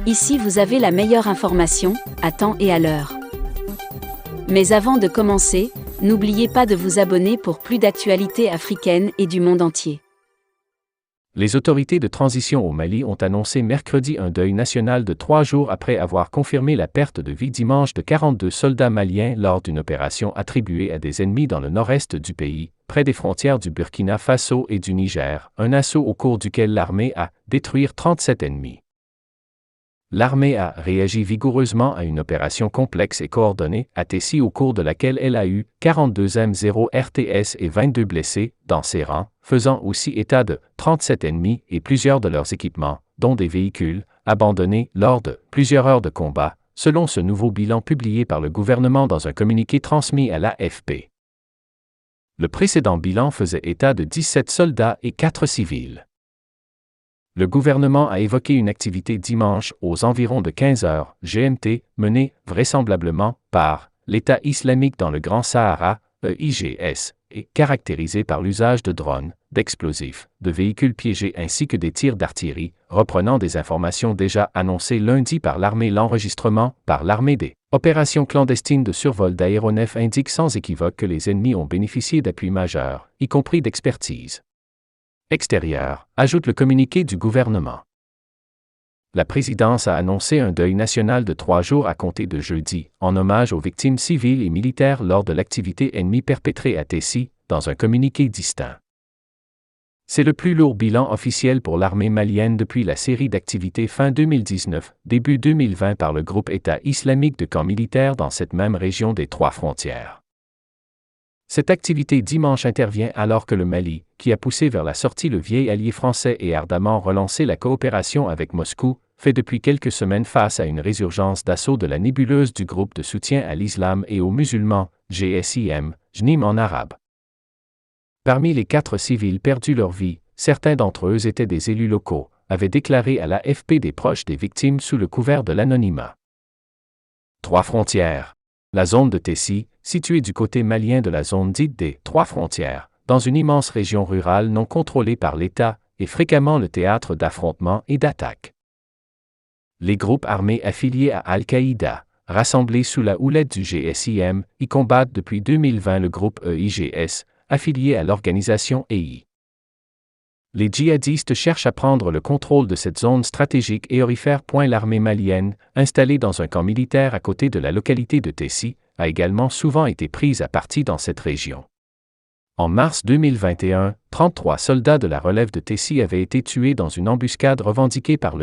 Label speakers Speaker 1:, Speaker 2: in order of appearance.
Speaker 1: Ici vous avez la meilleure information, à temps et à l'heure. Mais avant de commencer, n'oubliez pas de vous abonner pour plus d'actualités africaines et du monde entier.
Speaker 2: Les autorités de transition au Mali ont annoncé mercredi un deuil national de 3 jours après avoir confirmé la perte de vie dimanche de 42 soldats maliens lors d'une opération attribuée à des ennemis dans le nord-est du pays, près des frontières du Burkina Faso et du Niger, un assaut au cours duquel l'armée a détruit 37 ennemis. L'armée a réagi vigoureusement à une opération complexe et coordonnée à Tessie au cours de laquelle elle a eu 42 M0 RTS et 22 blessés dans ses rangs, faisant aussi état de 37 ennemis et plusieurs de leurs équipements, dont des véhicules, abandonnés lors de plusieurs heures de combat, selon ce nouveau bilan publié par le gouvernement dans un communiqué transmis à l'AFP. Le précédent bilan faisait état de 17 soldats et 4 civils. Le gouvernement a évoqué une activité dimanche aux environs de 15 heures GMT, menée vraisemblablement par l'État islamique dans le Grand Sahara, EIGS, et caractérisée par l'usage de drones, d'explosifs, de véhicules piégés ainsi que des tirs d'artillerie, reprenant des informations déjà annoncées lundi par l'armée. L'enregistrement par l'armée des opérations clandestines de survol d'aéronefs indique sans équivoque que les ennemis ont bénéficié d'appuis majeurs, y compris d'expertise extérieure, ajoute le communiqué du gouvernement. La présidence a annoncé un deuil national de 3 jours à compter de jeudi, en hommage aux victimes civiles et militaires lors de l'activité ennemie perpétrée à Tessie, dans un communiqué distinct. C'est le plus lourd bilan officiel pour l'armée malienne depuis la série d'activités fin 2019, début 2020 par le groupe État islamique de camps militaires dans cette même région des 3 frontières. Cette activité dimanche intervient alors que le Mali, qui a poussé vers la sortie le vieil allié français et ardemment relancé la coopération avec Moscou, fait depuis quelques semaines face à une résurgence d'assaut de la nébuleuse du groupe de soutien à l'islam et aux musulmans, GSIM, JNIM en arabe. Parmi les 4 civils perdus leur vie, certains d'entre eux étaient des élus locaux, avaient déclaré à l'AFP des proches des victimes sous le couvert de l'anonymat. 3 frontières. La zone de Tessie, située du côté malien de la zone dite des 3 frontières, dans une immense région rurale non contrôlée par l'État, est fréquemment le théâtre d'affrontements et d'attaques. Les groupes armés affiliés à Al-Qaïda, rassemblés sous la houlette du GSIM, y combattent depuis 2020 le groupe EIGS, affilié à l'organisation EI. Les djihadistes cherchent à prendre le contrôle de cette zone stratégique et aurifère. L'armée malienne, installée dans un camp militaire à côté de la localité de Tessie, a également souvent été prise à partie dans cette région. En mars 2021, 33 soldats de la relève de Tessie avaient été tués dans une embuscade revendiquée par le